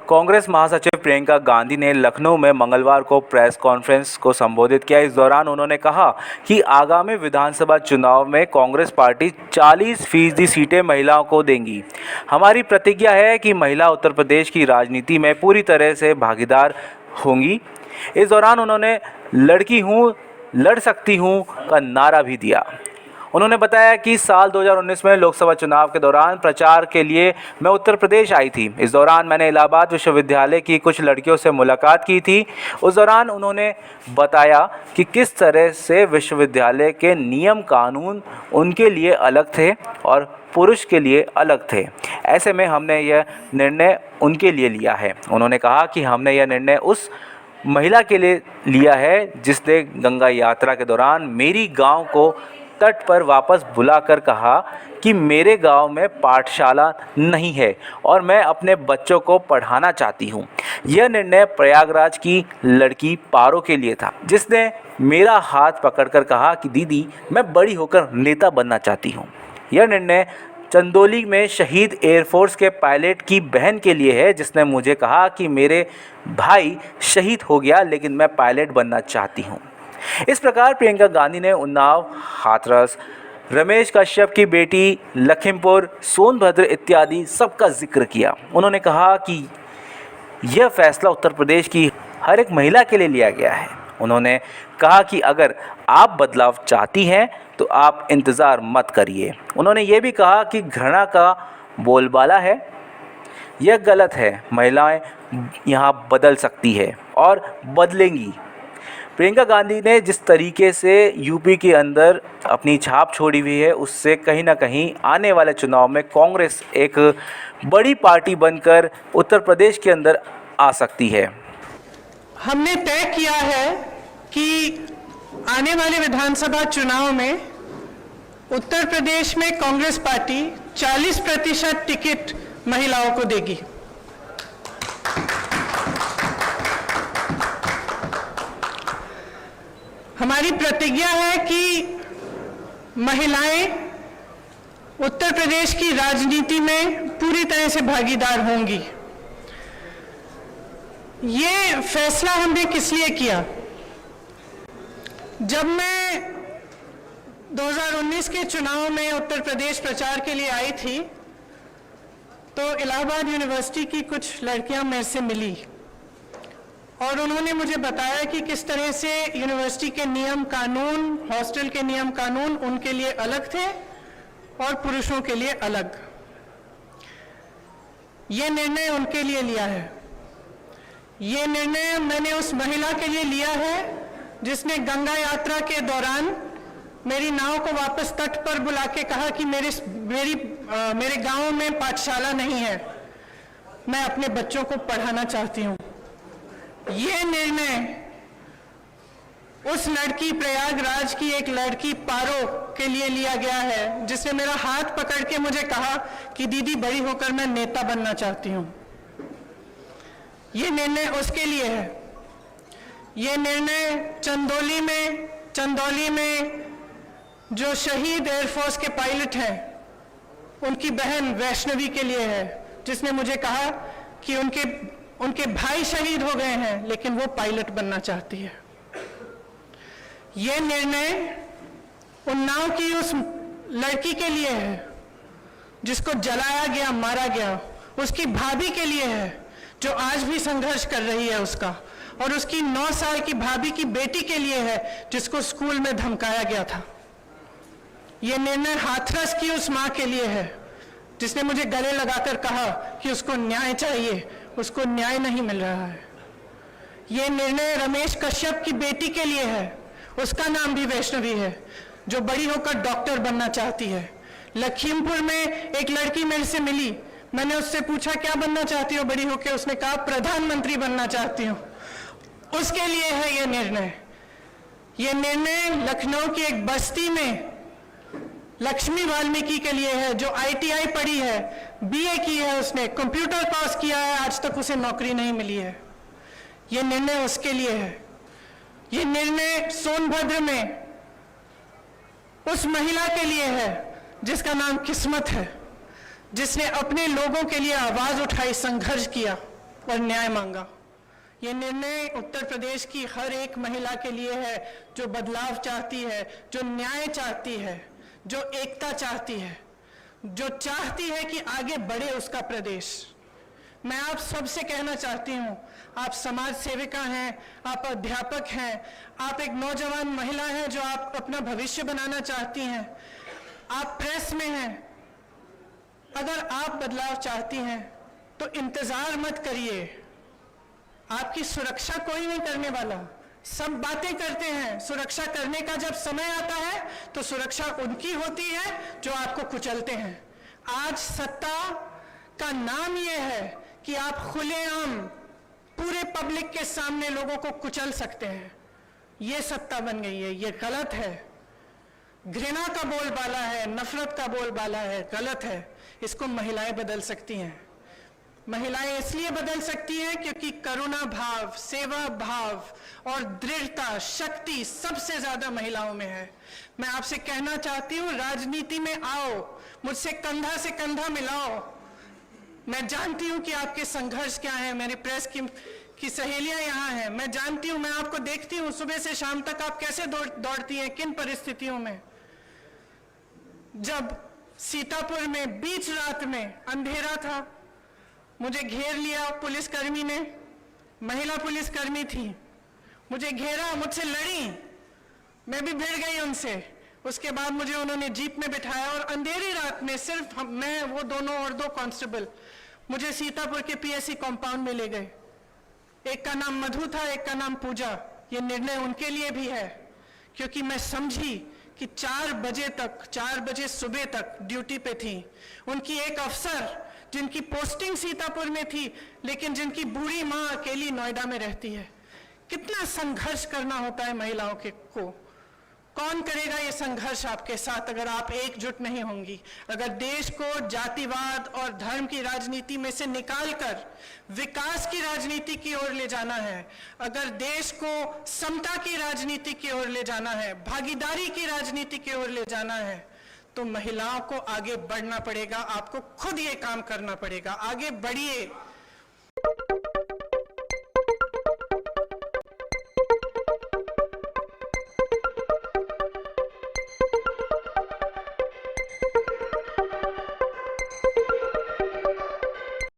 कांग्रेस महासचिव प्रियंका गांधी ने लखनऊ में मंगलवार को प्रेस कॉन्फ्रेंस को संबोधित किया। इस दौरान उन्होंने कहा कि आगामी विधानसभा चुनाव में कांग्रेस पार्टी 40% सीटें महिलाओं को देंगी। हमारी प्रतिज्ञा है कि महिला उत्तर प्रदेश की राजनीति में पूरी तरह से भागीदार होंगी। इस दौरान उन्होंने लड़की हूँ, लड़ सकती हूँ का नारा भी दिया। उन्होंने बताया कि साल 2019 में लोकसभा चुनाव के दौरान प्रचार के लिए मैं उत्तर प्रदेश आई थी। इस दौरान मैंने इलाहाबाद विश्वविद्यालय की कुछ लड़कियों से मुलाकात की थी। उस दौरान उन्होंने बताया कि किस तरह से विश्वविद्यालय के नियम कानून उनके लिए अलग थे और पुरुष के लिए अलग थे। ऐसे में हमने यह निर्णय उनके लिए लिया है। उन्होंने कहा कि हमने यह निर्णय उस महिला के लिए लिया है जिसने गंगा यात्रा के दौरान मेरी गाँव को तट पर वापस बुलाकर कहा कि मेरे गांव में पाठशाला नहीं है और मैं अपने बच्चों को पढ़ाना चाहती हूं। यह निर्णय प्रयागराज की लड़की पारो के लिए था, जिसने मेरा हाथ पकड़कर कहा कि दीदी मैं बड़ी होकर नेता बनना चाहती हूं। यह निर्णय चंदौली में शहीद एयरफोर्स के पायलट की बहन के लिए है, जिसने मुझे कहा कि मेरे भाई शहीद हो गया लेकिन मैं पायलट बनना चाहती हूं। इस प्रकार प्रियंका गांधी ने उन्नाव, हाथरस, रमेश कश्यप की बेटी, लखीमपुर, सोनभद्र इत्यादि सबका जिक्र किया। उन्होंने कहा कि यह फैसला उत्तर प्रदेश की हर एक महिला के लिए लिया गया है। उन्होंने कहा कि अगर आप बदलाव चाहती हैं तो आप इंतज़ार मत करिए। उन्होंने ये भी कहा कि घृणा का बोलबाला है, यह गलत है। महिलाएं यहाँ बदल सकती है और बदलेंगी। प्रियंका गांधी ने जिस तरीके से यूपी के अंदर अपनी छाप छोड़ी हुई है, उससे कहीं ना कहीं आने वाले चुनाव में कांग्रेस एक बड़ी पार्टी बनकर उत्तर प्रदेश के अंदर आ सकती है। हमने तय किया है कि आने वाले विधानसभा चुनाव में उत्तर प्रदेश में कांग्रेस पार्टी 40% टिकट महिलाओं को देगी। हमारी प्रतिज्ञा है कि महिलाएं उत्तर प्रदेश की राजनीति में पूरी तरह से भागीदार होंगी। ये फैसला हमने किस लिए किया? जब मैं 2019 के चुनाव में उत्तर प्रदेश प्रचार के लिए आई थी तो इलाहाबाद यूनिवर्सिटी की कुछ लड़कियां मेरे से मिली और उन्होंने मुझे बताया कि किस तरह से यूनिवर्सिटी के नियम कानून, हॉस्टल के नियम कानून उनके लिए अलग थे और पुरुषों के लिए अलग। ये निर्णय उनके लिए लिया है। ये निर्णय मैंने उस महिला के लिए लिया है जिसने गंगा यात्रा के दौरान मेरी नाव को वापस तट पर बुला के कहा कि मेरे गांव में पाठशाला नहीं है, मैं अपने बच्चों को पढ़ाना चाहती हूँ। ये निर्णय उस लड़की, प्रयागराज की एक लड़की पारो के लिए लिया गया है जिसने मेरा हाथ पकड़ के मुझे कहा कि दीदी बड़ी होकर मैं नेता बनना चाहती हूँ। ये निर्णय उसके लिए है। ये निर्णय चंदौली में जो शहीद एयरफोर्स के पायलट हैं उनकी बहन वैष्णवी के लिए है, जिसने मुझे कहा कि उनके भाई शहीद हो गए हैं लेकिन वो पायलट बनना चाहती है। ये निर्णय उन्नाव की उस लड़की के लिए है जिसको जलाया गया, मारा गया, उसकी भाभी के लिए है जो आज भी संघर्ष कर रही है उसका, और उसकी 9 साल की भाभी की बेटी के लिए है जिसको स्कूल में धमकाया गया था। ये निर्णय हाथरस की उस माँ के लिए है जिसने मुझे गले लगाकर कहा कि उसको न्याय चाहिए, उसको न्याय नहीं मिल रहा है। ये निर्णय रमेश कश्यप की बेटी के लिए है, उसका नाम भी वैष्णवी है, जो बड़ी होकर डॉक्टर बनना चाहती है। लखीमपुर में एक लड़की मेरे से मिली, मैंने उससे पूछा क्या बनना चाहती हो बड़ी होकर, उसने कहा प्रधानमंत्री बनना चाहती हूँ। उसके लिए है ये निर्णय। ये निर्णय लखनऊ की एक बस्ती में लक्ष्मी वाल्मीकि के लिए है जो ITI पढ़ी है, BA की है, उसने कंप्यूटर कोर्स किया है, आज तक उसे नौकरी नहीं मिली है। ये निर्णय उसके लिए है। ये निर्णय सोनभद्र में उस महिला के लिए है जिसका नाम किस्मत है, जिसने अपने लोगों के लिए आवाज उठाई, संघर्ष किया और न्याय मांगा। ये निर्णय उत्तर प्रदेश की हर एक महिला के लिए है जो बदलाव चाहती है, जो न्याय चाहती है, जो एकता चाहती है, जो चाहती है कि आगे बढ़े उसका प्रदेश। मैं आप सबसे कहना चाहती हूँ, आप समाज सेविका हैं, आप अध्यापक हैं, आप एक नौजवान महिला हैं जो आप अपना भविष्य बनाना चाहती हैं, आप प्रेस में हैं। अगर आप बदलाव चाहती हैं तो इंतजार मत करिए, आपकी सुरक्षा कोई नहीं करने वाला। सब बातें करते हैं, सुरक्षा करने का जब समय आता है तो सुरक्षा उनकी होती है जो आपको कुचलते हैं। आज सत्ता का नाम यह है कि आप खुलेआम पूरे पब्लिक के सामने लोगों को कुचल सकते हैं। ये सत्ता बन गई है, ये गलत है। घृणा का बोलबाला है, नफरत का बोलबाला है, गलत है। इसको महिलाएं बदल सकती हैं। महिलाएं इसलिए बदल सकती हैं क्योंकि करुणा भाव, सेवा भाव और दृढ़ता, शक्ति सबसे ज्यादा महिलाओं में है। मैं आपसे कहना चाहती हूं, राजनीति में आओ, मुझसे कंधा से कंधा मिलाओ। मैं जानती हूं कि आपके संघर्ष क्या है। मेरी प्रेस की सहेलियां यहाँ हैं, मैं जानती हूं, मैं आपको देखती हूं सुबह से शाम तक आप कैसे दौड़ती हैं, किन परिस्थितियों में। जब सीतापुर में बीच रात में अंधेरा था, मुझे घेर लिया पुलिसकर्मी ने, महिला पुलिसकर्मी थी, मुझे घेरा, मुझसे लड़ी, मैं भी भिड़ गई उनसे। उसके बाद मुझे उन्होंने जीप में बिठाया और अंधेरी रात में सिर्फ मैं, वो दोनों और 2 कांस्टेबल मुझे सीतापुर के पीएससी कंपाउंड में ले गए। एक का नाम मधु था, एक का नाम पूजा। ये निर्णय उनके लिए भी है क्योंकि मैं समझी कि 4 बजे सुबह तक ड्यूटी पे थी। उनकी एक अफसर जिनकी पोस्टिंग सीतापुर में थी लेकिन जिनकी बूढ़ी माँ अकेली नोएडा में रहती है। कितना संघर्ष करना होता है महिलाओं को। कौन करेगा ये संघर्ष आपके साथ अगर आप एकजुट नहीं होंगी? अगर देश को जातिवाद और धर्म की राजनीति में से निकालकर विकास की राजनीति की ओर ले जाना है, अगर देश को समता की राजनीति की ओर ले जाना है, भागीदारी की राजनीति की ओर ले जाना है, तो महिलाओं को आगे बढ़ना पड़ेगा। आपको खुद ये काम करना पड़ेगा। आगे बढ़िए।